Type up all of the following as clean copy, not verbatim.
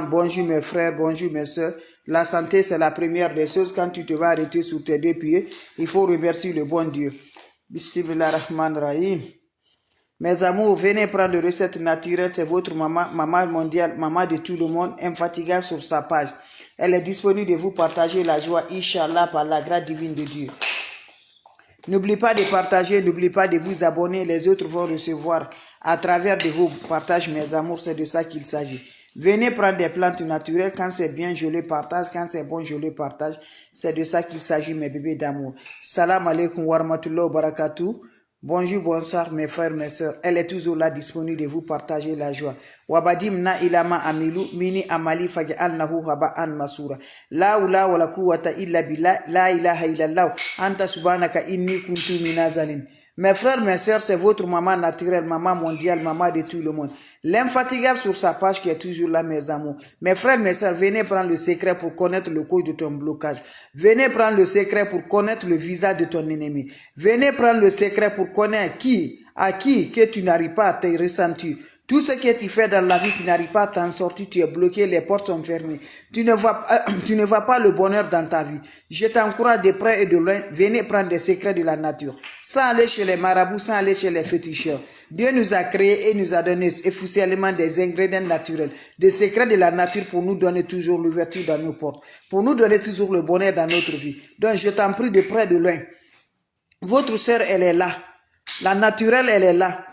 Bonjour mes frères, bonjour mes soeurs. La santé, c'est la première des choses. Quand tu te vas arrêter sur tes deux pieds, il faut remercier le bon Dieu. Bismillahirrahmanirrahim. Mes amours, venez prendre les recettes naturelles. C'est votre maman mondiale, maman de tout le monde, infatigable sur sa page. Elle est disponible de vous partager la joie, Inch'Allah, par la grâce divine de Dieu. N'oubliez pas de partager, n'oubliez pas de vous abonner. Les autres vont recevoir à travers de vos partages, mes amours. C'est de ça qu'il s'agit. Venez prendre des plantes naturelles. Quand c'est bien, je les partage. Quand c'est bon, je les partage. C'est de ça qu'il s'agit, mes bébés d'amour. Salam alaikum wa rahmatullahi wa barakatuh. Bonjour, bonsoir, mes frères, mes soeurs. Elle est toujours là, disponible de vous partager la joie. Wabadim na ilama amilu mini amali faj'al nahu haba'an masura. La ula wala quwwata illa billah, la ilaha illallah. Anta subhanaka inni kuntu minazalin. Mes frères, mes soeurs, c'est votre maman naturelle, maman mondiale, maman de tout le monde. L'infatigable sur sa page qui est toujours là, mes amours. Mes frères, mes soeurs, venez prendre le secret pour connaître le cause de ton blocage. Venez prendre le secret pour connaître le visage de ton ennemi. Venez prendre le secret pour connaître à qui que tu n'arrives pas à te ressentir. Tout ce que tu fais dans la vie, tu n'arrives pas à t'en sortir, tu es bloqué, les portes sont fermées. Tu ne vois pas le bonheur dans ta vie. Je t'encourage de près et de loin, venez prendre des secrets de la nature. Sans aller chez les marabouts, sans aller chez les féticheurs. Dieu nous a créés et nous a donné officiellement des ingrédients naturels, des secrets de la nature pour nous donner toujours l'ouverture dans nos portes, pour nous donner toujours le bonheur dans notre vie. Donc je t'en prie de près et de loin. Votre sœur, elle est là. La naturelle, elle est là.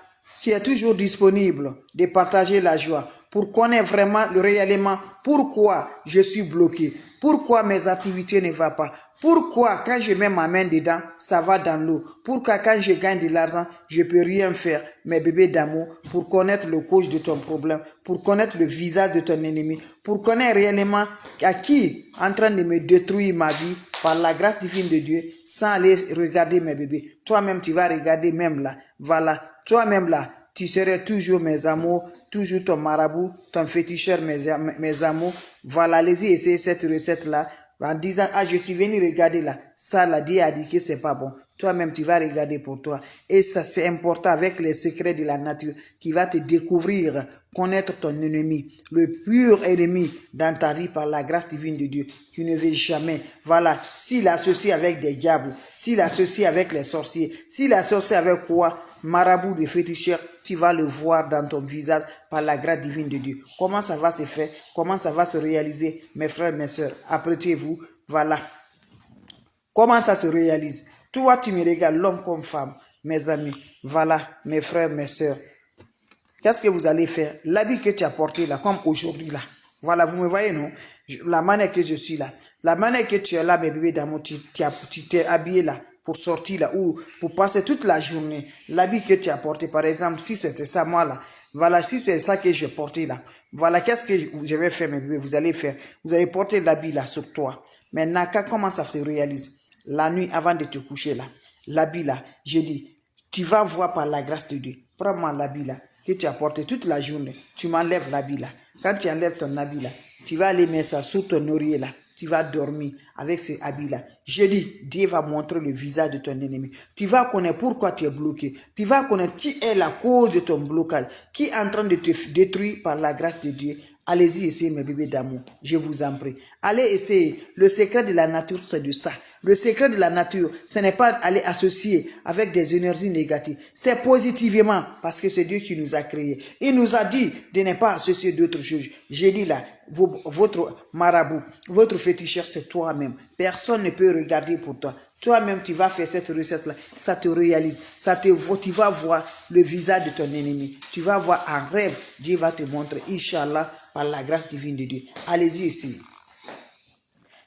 Tu es toujours disponible de partager la joie pour connaître vraiment réellement pourquoi je suis bloqué, pourquoi mes activités ne vont pas, pourquoi quand je mets ma main dedans, ça va dans l'eau, pourquoi quand je gagne de l'argent, je ne peux rien faire, mes bébés d'amour, pour connaître le cause de ton problème, pour connaître le visage de ton ennemi, pour connaître réellement à qui en train de me détruire ma vie par la grâce divine de Dieu, sans aller regarder mes bébés. Toi-même, tu vas regarder même là, voilà. Toi-même là, tu serais toujours mes amours, toujours ton marabout, ton féticheur, mes amours. Voilà, allez-y, essayez cette recette-là en disant, ah, je suis venu regarder là. Ça, la Dieu a dit que c'est pas bon. Toi-même, tu vas regarder pour toi. Et ça, c'est important avec les secrets de la nature qui va te découvrir, connaître ton ennemi, le pur ennemi dans ta vie par la grâce divine de Dieu. Tu ne veux jamais. Voilà, s'il associe avec des diables, s'il associe avec les sorciers, s'il associe avec quoi? Marabout de féticheur, tu vas le voir dans ton visage par la grâce divine de Dieu. Comment ça va se faire? Comment ça va se réaliser, mes frères, mes soeurs? Apprêtez-vous, voilà. Comment ça se réalise? Toi, tu me regardes, l'homme comme femme, mes amis. Voilà, mes frères, mes soeurs. Qu'est-ce que vous allez faire? L'habit que tu as porté là, comme aujourd'hui là. Voilà, vous me voyez, non? La manière que je suis là. La manière que tu es là, mes bébés d'amour, tu t'es habillé là. Pour sortir là, ou pour passer toute la journée, l'habit que tu as porté, par exemple, si c'était ça, moi là, voilà, si c'est ça que j'ai porté là, voilà, qu'est-ce que je vais faire, mes bébés, vous allez faire, vous allez porter l'habit là sur toi. Maintenant, comment ça se réalise? La nuit, avant de te coucher là, l'habit là, je dis, tu vas voir par la grâce de Dieu, prends-moi l'habit là, que tu as porté toute la journée, tu m'enlèves l'habit là. Quand tu enlèves ton habit là, tu vas aller mettre ça sur ton oreiller là. Tu vas dormir avec ces habits-là. Je dis, Dieu va montrer le visage de ton ennemi. Tu vas connaître pourquoi tu es bloqué. Tu vas connaître qui est la cause de ton blocage. Qui est en train de te détruire par la grâce de Dieu. Allez-y, essayez, mes bébés d'amour. Je vous en prie. Allez essayer. Le secret de la nature, c'est de ça. Le secret de la nature, ce n'est pas aller associer avec des énergies négatives. C'est positivement, parce que c'est Dieu qui nous a créés. Il nous a dit de ne pas associer d'autres choses. J'ai dit là, votre marabout, votre féticheur, c'est toi-même. Personne ne peut regarder pour toi. Toi-même, tu vas faire cette recette-là. Ça te réalise. Tu vas voir le visage de ton ennemi. Tu vas voir en rêve. Dieu va te montrer, Inch'Allah, par la grâce divine de Dieu. Allez-y ici.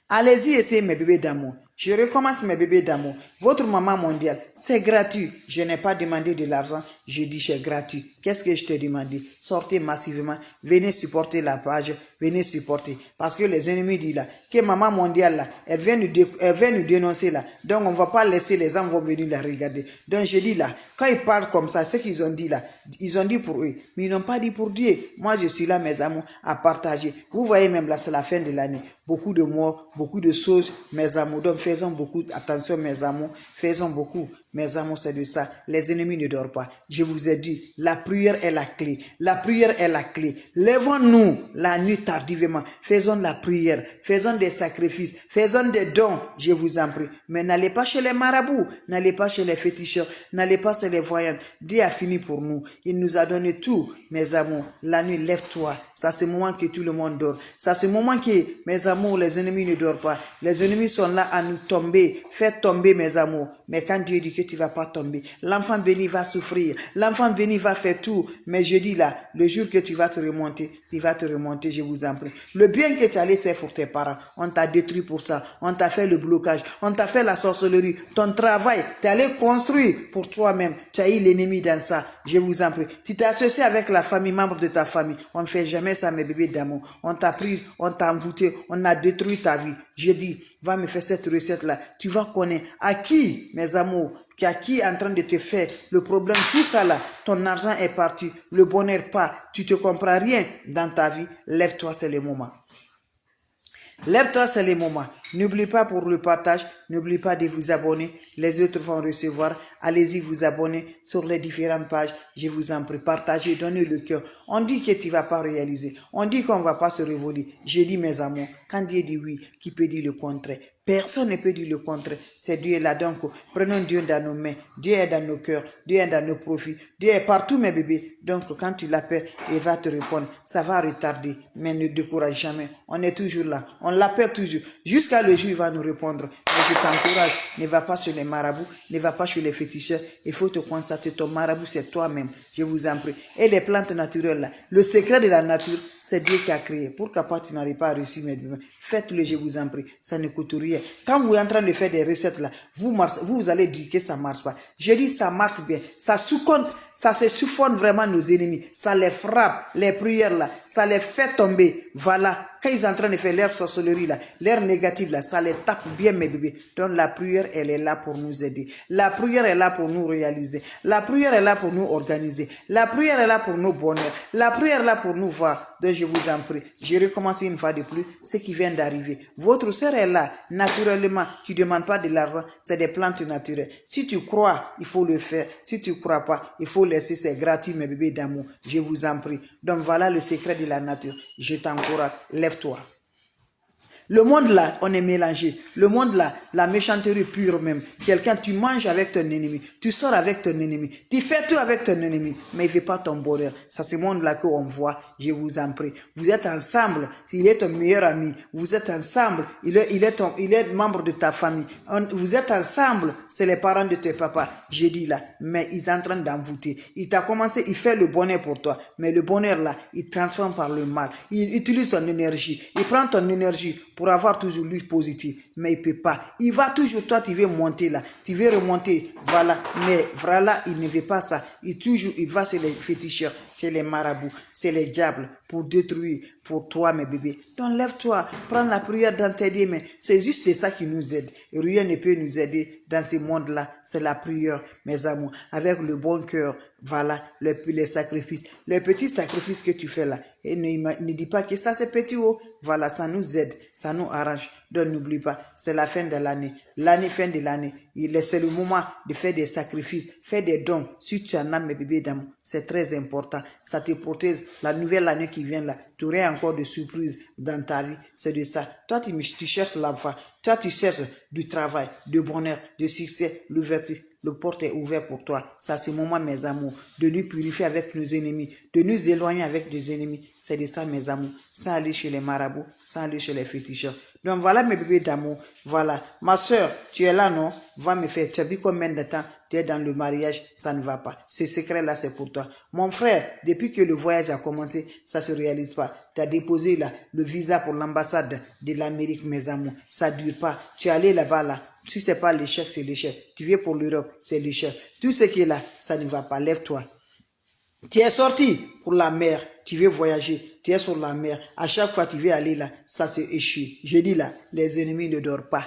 Allez-y essayer, mes bébés d'amour. Je recommence, mes bébés d'amour. Votre maman mondiale, c'est gratuit. Je n'ai pas demandé de l'argent. Je dis c'est gratuit. Qu'est-ce que je t'ai demandé? Sortez massivement. Venez supporter la page. Venez supporter. Parce que les ennemis disent là, que maman mondiale là, elle vient nous dénoncer là. Donc on ne va pas laisser les gens vont venir la regarder. Donc je dis là, quand ils parlent comme ça, ce qu'ils ont dit là, ils ont dit pour eux. Mais ils n'ont pas dit pour Dieu. Moi je suis là, mes amours, à partager. Vous voyez même là, c'est la fin de l'année. Beaucoup de morts, beaucoup de choses, mes amours. Donc faisons beaucoup attention, mes amours. Faisons beaucoup. Mes amours, c'est de ça. Les ennemis ne dorment pas. Je vous ai dit, la prière est la clé. La prière est la clé. Lèvons-nous la nuit tardivement. Faisons la prière. Faisons des sacrifices. Faisons des dons. Je vous en prie. Mais n'allez pas chez les marabouts. N'allez pas chez les féticheurs. N'allez pas chez les voyants. Dieu a fini pour nous. Il nous a donné tout. Mes amours, la nuit, lève-toi. Ça, c'est le moment que tout le monde dort. Ça, c'est le moment que, mes amours, les ennemis ne dorment pas. Les ennemis sont là à nous tomber. Faites tomber, mes amours. Mais quand Dieu dit que tu ne vas pas tomber, l'enfant béni va souffrir. L'enfant béni va faire tout. Mais je dis là, le jour que tu vas te remonter, je vous en prie. Le bien que tu as laissé pour tes parents, on t'a détruit pour ça. On t'a fait le blocage. On t'a fait la sorcellerie. Ton travail, tu es allé construire pour toi-même. Tu as eu l'ennemi dans ça. Je vous en prie. Tu t'es associé avec la famille, membre de ta famille. On ne fait jamais ça, mes bébés d'amour. On t'a pris, on t'a envoûté, on a détruit ta vie. Je dis, va me faire cette recette-là. Tu vas connaître à qui, mes amours, à qui est en train de te faire le problème, tout ça là, ton argent est parti, le bonheur pas, tu te comprends rien dans ta vie. Lève-toi, c'est le moment. Lève-toi, c'est le moment. N'oublie pas pour le partage, n'oublie pas de vous abonner. Les autres vont recevoir. Allez-y vous abonner sur les différentes pages. Je vous en prie, partagez, donnez le cœur. On dit que tu ne vas pas réaliser. On dit qu'on ne va pas se révoler. Je dis mes amours, quand Dieu dit oui, qui peut dire le contraire? Personne ne peut dire le contraire. C'est Dieu là. Donc, prenons Dieu dans nos mains. Dieu est dans nos cœurs. Dieu est dans nos profits. Dieu est partout, mes bébés. Donc, quand tu l'appelles, il va te répondre. Ça va retarder, mais ne décourage jamais. On est toujours là. On l'appelle toujours. Jusqu'à le jour, il va nous répondre. Mais je t'encourage. Ne va pas sur les marabouts. Ne va pas chez les féticheurs. Il faut te constater. Ton marabout, c'est toi-même. Je vous en prie. Et les plantes naturelles, là. Le secret de la nature, c'est Dieu qui a créé. Pourquoi pas tu n'arrives pas à réussir, mes bébés? Faites-le, je vous en prie. Ça ne coûte rien. Quand vous êtes en train de faire des recettes là, vous allez dire que ça ne marche pas. Je dis ça marche bien. Ça se souffle vraiment nos ennemis. Ça les frappe, les prières là. Ça les fait tomber. Voilà. Quand ils sont en train de faire leur sorcellerie là, leur négative là, ça les tape bien, mes bébés. Donc la prière, elle est là pour nous aider. La prière est là pour nous réaliser. La prière est là pour nous organiser. La prière est là pour nous bonheur. La prière est là pour nous voir. Donc je vous en prie. Je recommence une fois de plus ce qui vient d'arriver. Votre sœur est là, naturellement. Tu ne demandes pas de l'argent. C'est des plantes naturelles. Si tu crois, il faut le faire. Si tu ne crois pas, il faut laisser. C'est gratuit, mes bébés d'amour. Je vous en prie. Donc voilà le secret de la nature. Je t'encourage. Lève-toi. Le monde là, on est mélangé. Le monde là, la méchanterie pure même. Quelqu'un, tu manges avec ton ennemi. Tu sors avec ton ennemi. Tu fais tout avec ton ennemi. Mais il ne fait pas ton bonheur. Ça, c'est le monde là qu'on voit. Je vous en prie. Vous êtes ensemble. Il est ton meilleur ami. Vous êtes ensemble. Il est membre de ta famille. Vous êtes ensemble. C'est les parents de tes papas. J'ai dit là. Mais il est en train d'envoûter. Il t'a commencé, il fait le bonheur pour toi. Mais le bonheur là, il transforme par le mal. Il utilise ton énergie. Il prend ton énergie pour avoir toujours lui positif, mais il ne peut pas. Il va toujours, toi tu veux monter là, tu veux remonter, voilà, mais voilà, il ne veut pas ça. Il va chez les féticheurs, chez les marabouts, c'est les diables pour détruire, pour toi mes bébés. Donc lève-toi, prends la prière dans tes deux mains. C'est juste ça qui nous aide. Et rien ne peut nous aider dans ce monde-là. C'est la prière, mes amours, avec le bon cœur. Voilà, les sacrifices, les petits sacrifices que tu fais là. Et ne dis pas que ça c'est petit haut. Voilà, ça nous aide, ça nous arrange. Donc n'oublie pas, c'est la fin de l'année. Fin de l'année. C'est le moment de faire des sacrifices, faire des dons. Si tu en as, mes bébés d'amour, c'est très important. Ça te protège. La nouvelle année qui vient là, tu aurais encore de surprises dans ta vie. C'est de ça. Toi, tu cherches l'enfant. Toi, tu cherches du travail, du bonheur, du succès, l'ouverture. Le porte est ouvert pour toi. Ça, c'est le moment, mes amours, de nous purifier avec nos ennemis, de nous éloigner avec nos ennemis. C'est de ça, mes amours, sans aller chez les marabouts, sans aller chez les féticheurs. Donc, voilà mes bébés d'amour. Voilà. Ma soeur, tu es là, non? Va me faire. Tu as vu combien de temps tu es dans le mariage? Ça ne va pas. Ce secret-là, c'est pour toi. Mon frère, depuis que le voyage a commencé, ça ne se réalise pas. Tu as déposé là, le visa pour l'ambassade de l'Amérique, mes amours. Ça ne dure pas. Tu es allé là-bas, là. Si ce n'est pas l'échec, c'est l'échec. Tu viens pour l'Europe, c'est l'échec. Tout ce qui est là, ça ne va pas. Lève-toi. Tu es sorti pour la mer. Tu veux voyager. Tu es sur la mer. À chaque fois que tu veux aller là, ça se échoue. Je dis là, les ennemis ne dorment pas.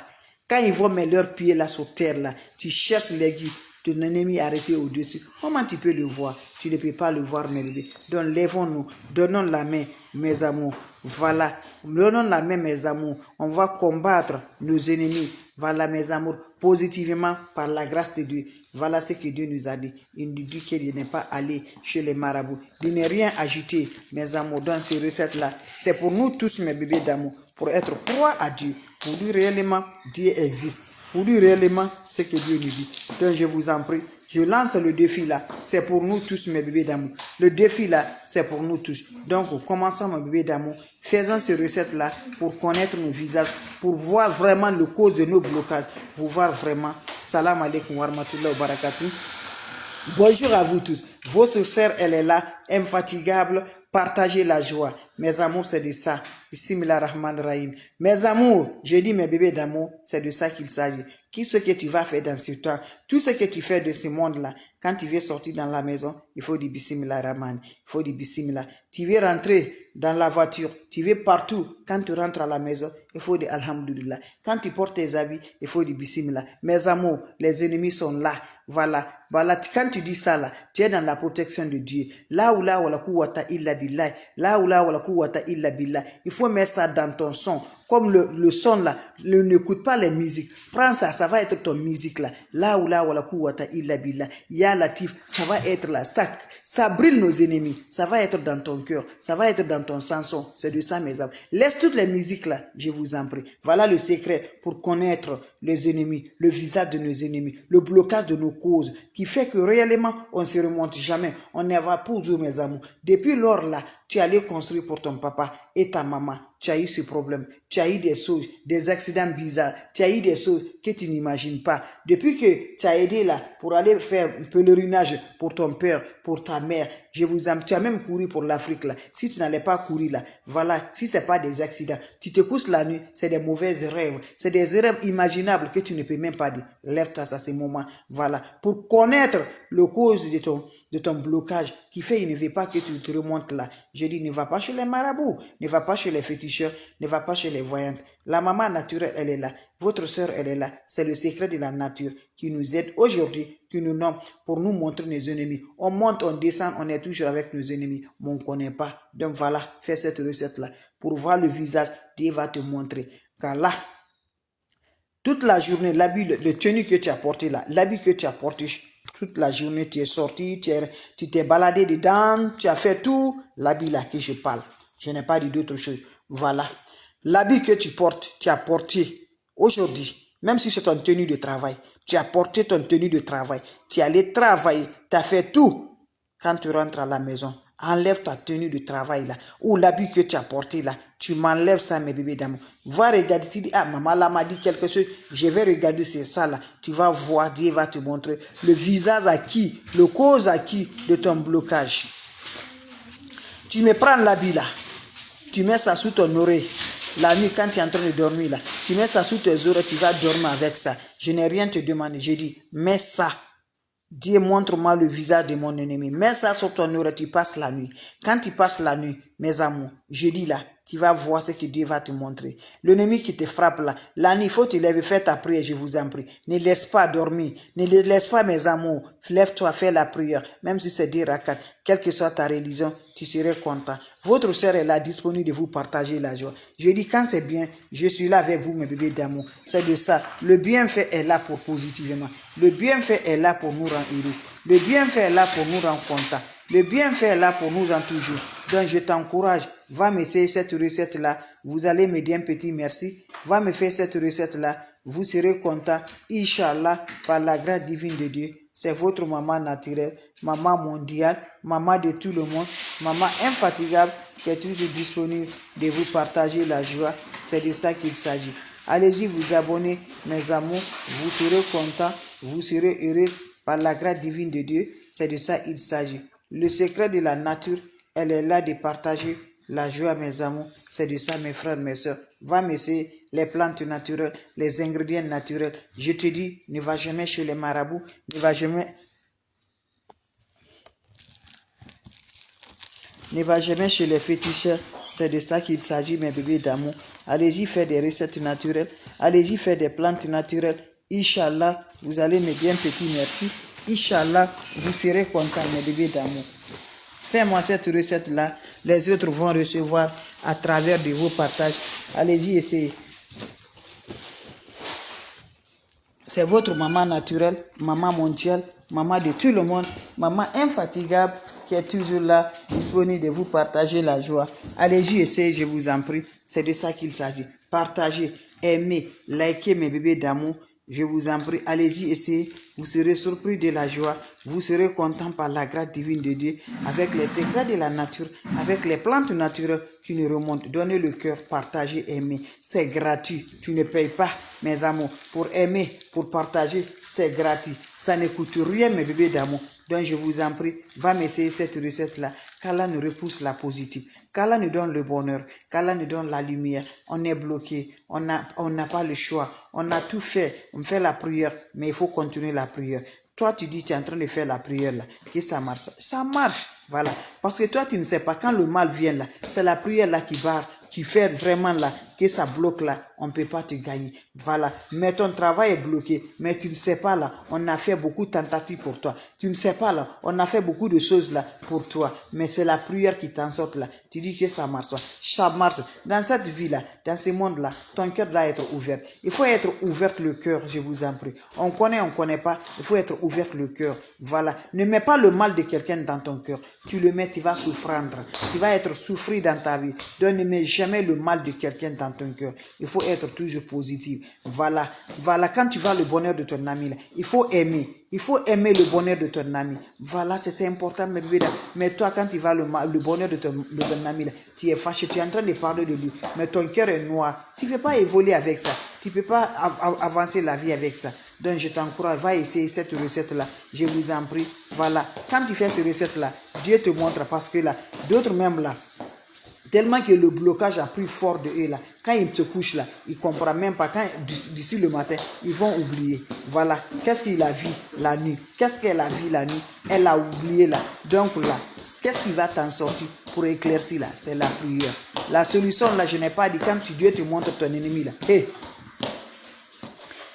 Quand ils vont mettre leurs pieds là sur terre là, tu cherches l'aiguille. Ton ennemi arrêté au-dessus. Comment tu peux le voir? Tu ne peux pas le voir, mes bébés. Donc lèvons-nous. Donnons la main, mes amours. Voilà. Donnons la main, mes amours. On va combattre nos ennemis. Voilà, mes amours, positivement par la grâce de Dieu. Voilà ce que Dieu nous a dit. Il nous dit qu'il n'est pas allé chez les marabouts. De ne rien ajouter, mes amours, dans ces recettes-là. C'est pour nous tous, mes bébés d'amour, pour être croix à Dieu. Pour lui réellement, Dieu existe. Pour lui réellement, ce que Dieu nous dit. Donc je vous en prie, je lance le défi là. C'est pour nous tous, mes bébés d'amour. Le défi là, c'est pour nous tous. Donc commençons, mes bébés d'amour. Faisons ces recettes là pour connaître nos visages, pour voir vraiment le cause de nos blocages. Pour voir vraiment. Salam alaikum wa rahmatullahi wa barakatuh. Bonjour à vous tous. Votre sœur, elle est là, infatigable. Partagez la joie. Mes amours, c'est de ça. Bismillah Rahman Rahim. Mes amours, je dis mes bébés d'amour, c'est de ça qu'il s'agit. Tout ce que tu vas faire dans ce temps, tout ce que tu fais de ce monde-là, quand tu veux sortir dans la maison, il faut dire Bismillah Rahman. Il faut dire Bismillah. Tu veux rentrer dans la voiture, tu veux partout. Quand tu rentres à la maison, il faut dire Alhamdulillah. Quand tu portes tes habits, il faut dire Bismillah. Mes amours, les ennemis sont là. Voilà, quand tu dis ça là, tu es dans la protection de Dieu. Là où la quwwata illa billah, là où la quwwata illa billah. Il faut mettre ça dans ton son. Comme le son là, n'écoute pas les musiques. Prends ça, ça va être ton musique là. Là où la quwwata illa billah. Ya Latif, ça va être là. Ça brille nos ennemis. Ça va être dans ton cœur. Ça va être dans ton chanson. C'est de ça, mes amis. Laisse toutes les musiques là, je vous en prie. Voilà le secret pour connaître les ennemis, le visage de nos ennemis, le blocage de nos causes, qui fait que réellement, on ne se remonte jamais. On ne va pas où, mes amours. Depuis lors là, tu allais construire pour ton papa et ta maman. Tu as eu ce problème. Tu as eu des choses, des accidents bizarres. Tu as eu des choses que tu n'imagines pas. Depuis que tu as aidé là pour aller faire un pèlerinage pour ton père, pour ta mère, tu as même couru pour l'Afrique là. Si tu n'allais pas courir là, voilà, si ce n'est pas des accidents, tu te couches la nuit, c'est des mauvais rêves. C'est des rêves imaginables que tu ne peux même pas dire. Lève-toi à ces moments. Voilà. Pour connaître le cause de ton blocage qui fait il ne veut pas que tu te remontes là. Je dis, ne va pas chez les marabouts, ne va pas chez les féticheurs, ne va pas chez les voyantes. La maman naturelle, elle est là. Votre sœur, elle est là. C'est le secret de la nature qui nous aide aujourd'hui, qui nous nomme pour nous montrer nos ennemis. On monte, on descend, on est toujours avec nos ennemis, mais on ne connaît pas. Donc voilà, fais cette recette-là. Pour voir le visage, Dieu va te montrer. Car là, toute la journée, l'habit, le tenue que tu as porté là, l'habit que tu as porté, toute la journée, tu es sorti, tu t'es baladé dedans, tu as fait tout, l'habit là que je parle. Je n'ai pas dit d'autre chose. Voilà. L'habit que tu portes, tu as porté aujourd'hui, même si c'est ton tenue de travail, tu as porté ton tenue de travail, tu es allé travailler, tu as fait tout. Quand tu rentres à la maison, enlève ta tenue de travail là, ou l'habit que tu as porté là, tu m'enlèves ça, mes bébés d'amour. Va regarder, tu dis, ah, maman là m'a dit quelque chose, je vais regarder c'est ça là. Tu vas voir, Dieu va te montrer le visage à qui, le cause à qui de ton blocage. Tu me prends l'habit là, tu mets ça sous ton oreille. La nuit, quand tu es en train de dormir là, tu mets ça sous tes oreilles, tu vas dormir avec ça. Je n'ai rien te demandé, je dis, mets ça. Dieu, montre-moi le visage de mon ennemi. Mets ça sur ton oreille, tu passes la nuit. Quand tu passes la nuit, mes amours, je dis là, tu vas voir ce que Dieu va te montrer. L'ennemi qui te frappe là, la nuit, il faut te lever, faire ta prière, je vous en prie. Ne laisse pas dormir. Ne laisse pas, mes amours. Lève-toi, fais la prière. Même si c'est 10 rakats, quelle que soit ta religion, tu serais content. Votre sœur est là, disponible de vous partager la joie. Je dis, quand c'est bien, je suis là avec vous, mes bébés d'amour. C'est de ça. Le bienfait est là pour positivement. Le bienfait est là pour nous rendre heureux. Le bienfait est là pour nous rendre contents. Le bienfait est là pour nous en toujours. Donc je t'encourage, va m'essayer cette recette-là. Vous allez me dire un petit merci. Va me faire cette recette-là. Vous serez content. Inch'Allah, par la grâce divine de Dieu. C'est votre maman naturelle, maman mondiale, maman de tout le monde, maman infatigable qui est toujours disponible de vous partager la joie. C'est de ça qu'il s'agit. Allez-y vous abonner, mes amours. Vous serez contents, vous serez heureux par la grâce divine de Dieu. C'est de ça qu'il s'agit. Le secret de la nature, elle est là de partager la joie, mes amours. C'est de ça, mes frères, mes soeurs. Va m'essayer les plantes naturelles, les ingrédients naturels. Je te dis, ne va jamais chez les marabouts, ne va jamais chez les féticheurs. C'est de ça qu'il s'agit, mes bébés d'amour. Allez-y faire des recettes naturelles. Allez-y faire des plantes naturelles. Inch'Allah, vous allez me dire un petit merci. Inch'Allah, vous serez contents, mes bébés d'amour. Fais-moi cette recette-là. Les autres vont recevoir à travers de vos partages. Allez-y, essayez. C'est votre maman naturelle, maman mondiale, maman de tout le monde, maman infatigable qui est toujours là, disponible de vous partager la joie. Allez-y, essayez, je vous en prie. C'est de ça qu'il s'agit. Partagez, aimez, likez mes bébés d'amour. Je vous en prie, allez-y, essayez. Vous serez surpris de la joie. Vous serez content par la grâce divine de Dieu, avec les secrets de la nature, avec les plantes naturelles qui nous remontent. Donnez le cœur, partagez, aimez. C'est gratuit. Tu ne payes pas, mes amours. Pour aimer, pour partager, c'est gratuit. Ça ne coûte rien, mes bébés d'amour. Donc, je vous en prie, va m'essayer cette recette-là. Qu'Allah nous repousse la positive. Qu'Allah nous donne le bonheur. Qu'Allah nous donne la lumière. On est bloqué. On n'a pas le choix. On a tout fait. On fait la prière, mais il faut continuer la prière. Toi, tu dis, tu es en train de faire la prière là, que ça marche. Ça marche, voilà. Parce que toi, tu ne sais pas, quand le mal vient là, c'est la prière là qui barre. Tu fais vraiment là, que ça bloque là, on ne peut pas te gagner. Voilà, mais ton travail est bloqué, mais tu ne sais pas là, on a fait beaucoup de tentatives pour toi. Tu ne sais pas là, on a fait beaucoup de choses là pour toi, mais c'est la prière qui t'en sort là. Tu dis que ça marche. Ça marche. Dans cette vie là, dans ce monde là, ton cœur doit être ouvert. Il faut être ouvert le cœur, je vous en prie. On connaît pas, il faut être ouvert le cœur. Voilà, ne mets pas le mal de quelqu'un dans ton cœur. Tu le mets, tu vas souffrir. Tu vas être souffrir dans ta vie. Donc ne mets jamais le mal de quelqu'un dans ton cœur. Il faut être toujours positif. Voilà, quand tu vois le bonheur de ton ami là, il faut aimer. Il faut aimer le bonheur de ton ami. Voilà, c'est important, mes bébés. Mais toi, quand tu vois le bonheur de ton ami, là, tu es fâché, tu es en train de parler de lui. Mais ton cœur est noir. Tu ne peux pas évoluer avec ça. Tu ne peux pas avancer la vie avec ça. Donc, je t'encourage, va essayer cette recette-là. Je vous en prie. Voilà, quand tu fais cette recette-là, Dieu te montre parce que là, d'autres même là, tellement que le blocage a pris fort de eux là. Quand ils se couchent là, ils ne comprennent même pas. Quand d'ici le matin, ils vont oublier. Voilà. Qu'est-ce qu'il a vu la nuit? Qu'est-ce qu'elle a vu la nuit? Elle a oublié là. Donc là, qu'est-ce qui va t'en sortir pour éclaircir là? C'est la prière. La solution là, je n'ai pas dit quand Dieu te montre ton ennemi là. Hey,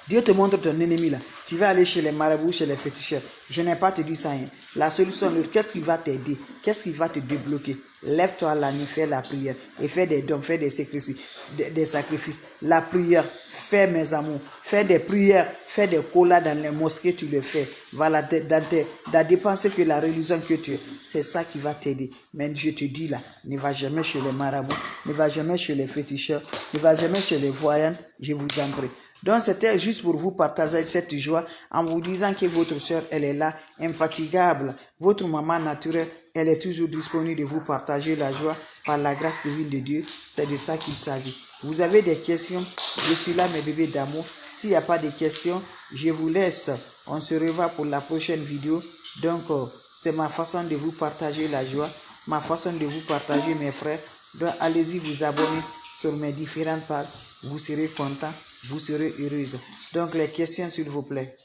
Dieu te montre ton ennemi là. Tu vas aller chez les marabouts, chez les féticheurs. Je n'ai pas te dit ça. Hein. La solution, qu'est-ce qui va t'aider? Qu'est-ce qui va te débloquer? Lève-toi la nuit, fais la prière. Et fais des dons, fais des sacrifices. La prière, fais mes amours. Fais des prières, fais des colas dans les mosquées, tu le fais. Voilà, dans dépenser que la religion que tu es. C'est ça qui va t'aider. Mais je te dis là, ne va jamais chez les marabouts, ne va jamais chez les féticheurs, ne va jamais chez les voyants. Je vous en prie. Donc, c'était juste pour vous partager cette joie en vous disant que votre soeur, elle est là, infatigable. Votre maman naturelle, elle est toujours disponible de vous partager la joie par la grâce divine de Dieu. C'est de ça qu'il s'agit. Vous avez des questions? Je suis là, mes bébés d'amour. S'il n'y a pas de questions, je vous laisse. On se revoit pour la prochaine vidéo. Donc, c'est ma façon de vous partager la joie, ma façon de vous partager mes frères. Donc, allez-y vous abonner sur mes différentes pages. Vous serez content, vous serez heureuse. Donc, les questions, s'il vous plaît.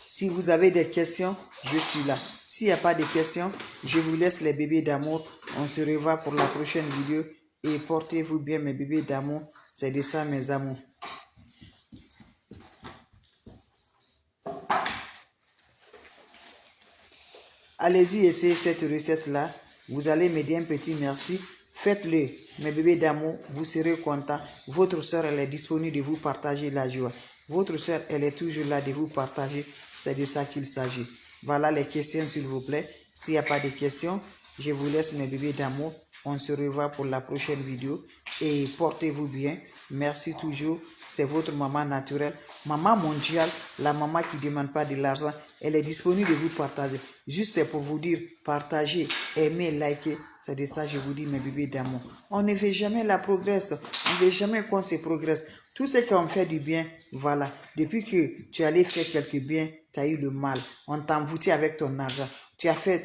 Si vous avez des questions, je suis là. S'il n'y a pas de questions, je vous laisse les bébés d'amour. On se revoit pour la prochaine vidéo. Et portez-vous bien, mes bébés d'amour. C'est de ça, mes amours. Allez-y, essayez cette recette-là. Vous allez me dire un petit merci. Faites-le, mes bébés d'amour, vous serez contents. Votre soeur, elle est disponible de vous partager la joie. Votre soeur, elle est toujours là de vous partager. C'est de ça qu'il s'agit. Voilà les questions, s'il vous plaît. S'il n'y a pas de questions, je vous laisse, mes bébés d'amour. On se revoit pour la prochaine vidéo. Et portez-vous bien. Merci toujours. C'est votre maman naturelle, maman mondiale, la maman qui ne demande pas de l'argent. Elle est disponible de vous partager. Juste c'est pour vous dire, partagez, aimez, likez. C'est de ça que je vous dis, mes bébés d'amour. On ne veut jamais la progresse. On ne veut jamais qu'on se progresse. Tout ce qu'on fait du bien, voilà. Depuis que tu allais faire quelque bien, tu as eu le mal. On t'a envoûté avec ton argent. Tu as fait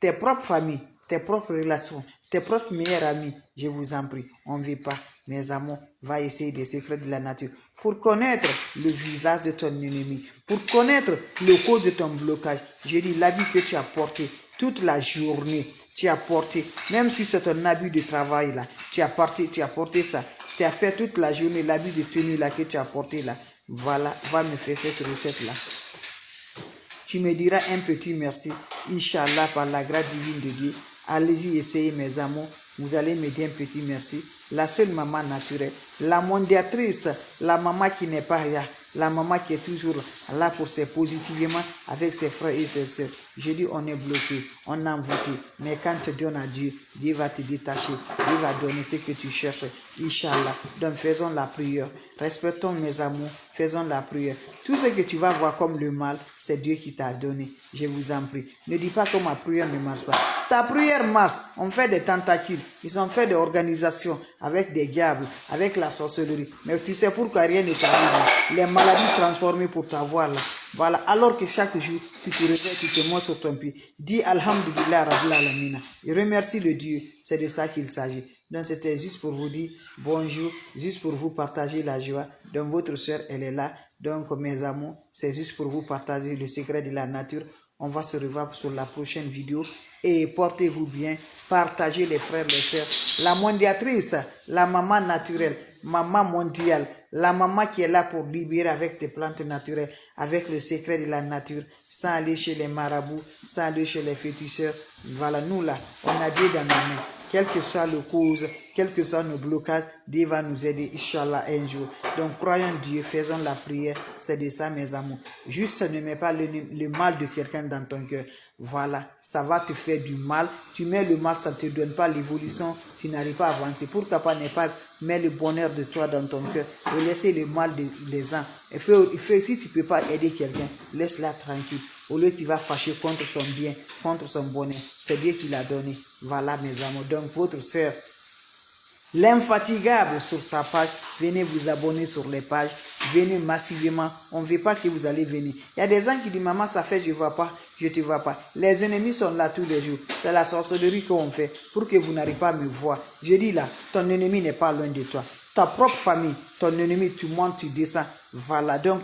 tes propres familles, tes propres relations, tes propres meilleurs amis. Je vous en prie, on ne veut pas. Mes amours, va essayer des secrets de la nature pour connaître le visage de ton ennemi, pour connaître le cause de ton blocage. Je dis l'habit que tu as porté toute la journée, tu as porté, même si c'est un habit de travail là, tu as porté ça, tu as fait toute la journée l'habit de tenue là que tu as porté là. Voilà, va me faire cette recette là. Tu me diras un petit merci, Inch'Allah, par la grâce divine de Dieu. Allez-y, essayez, mes amours. Vous allez me dire un petit merci. La seule maman naturelle, la mondiatrice, la maman qui n'est pas rien, la maman qui est toujours là pour se positivement avec ses frères et ses sœurs. Je dis on est bloqué, on est envoûté, mais quand tu donnes à Dieu, Dieu va te détacher, Dieu va donner ce que tu cherches, Inch'Allah. Donc faisons la prière, respectons mes amours, faisons la prière. Tout ce que tu vas voir comme le mal, c'est Dieu qui t'a donné, je vous en prie. Ne dis pas que ma prière ne marche pas. Ta prière marche, on fait des tentacules, ils ont fait des organisations avec des diables, avec la sorcellerie. Mais tu sais pourquoi rien ne t'arrive, les maladies transformées pour t'avoir là. Voilà, alors que chaque jour, tu te réveilles, tu te montes sur ton pied. Dis Alhamdulillah Rabbil Alamina. Et remercie le Dieu, c'est de ça qu'il s'agit. Donc c'était juste pour vous dire bonjour, juste pour vous partager la joie. Donc votre soeur, elle est là. Donc mes amours, c'est juste pour vous partager le secret de la nature. On va se revoir sur la prochaine vidéo. Et portez-vous bien, partagez les frères, les sœurs. La mondiatrice, la maman naturelle, maman mondiale, la maman qui est là pour libérer avec des plantes naturelles, avec le secret de la nature, sans aller chez les marabouts, sans aller chez les féticheurs. Voilà, nous là, on a Dieu dans nos mains. Quelle que soit le cause, quels que soient nos blocages, Dieu va nous aider, Inch'Allah, un jour. Donc, croyons Dieu, faisons la prière, c'est de ça, mes amours. Juste ne mets pas le mal de quelqu'un dans ton cœur. Voilà, ça va te faire du mal. Tu mets le mal, ça ne te donne pas l'évolution, tu n'arrives pas à avancer. Pourquoi pas ne pas mettre le bonheur de toi dans ton cœur et laisser le mal des uns. Si tu ne peux pas aider quelqu'un, laisse-la tranquille. Au lieu tu vas fâcher contre son bien, contre son bonheur. C'est Dieu qui l'a donné. Voilà mes amours. Donc votre soeur, l'infatigable sur sa page, venez vous abonner sur les pages, venez massivement, on ne veut pas que vous allez venir. Il y a des gens qui disent, maman ça fait je ne vois pas, je ne te vois pas. Les ennemis sont là tous les jours, c'est la sorcellerie qu'on fait pour que vous n'arrivez pas à me voir. Je dis là, ton ennemi n'est pas loin de toi. Ta propre famille, ton ennemi, tu montes, tu descends. Voilà, donc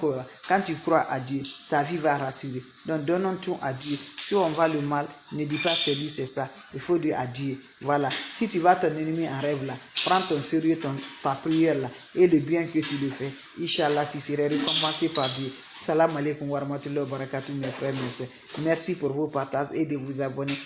quand tu crois à Dieu, ta vie va rassurer. Donc donnons tout à Dieu. Si on va le mal, ne dis pas c'est lui, c'est ça. Il faut dire à Dieu. Voilà, si tu vas ton ennemi en rêve là, prends ton sérieux, ta prière là, et le bien que tu le fais. Inch'Allah, tu seras récompensé par Dieu. Salam alaikum wa rahmatullahi wa barakatuh, mes frères, mes soeurs. Merci pour vos partages et de vous abonner.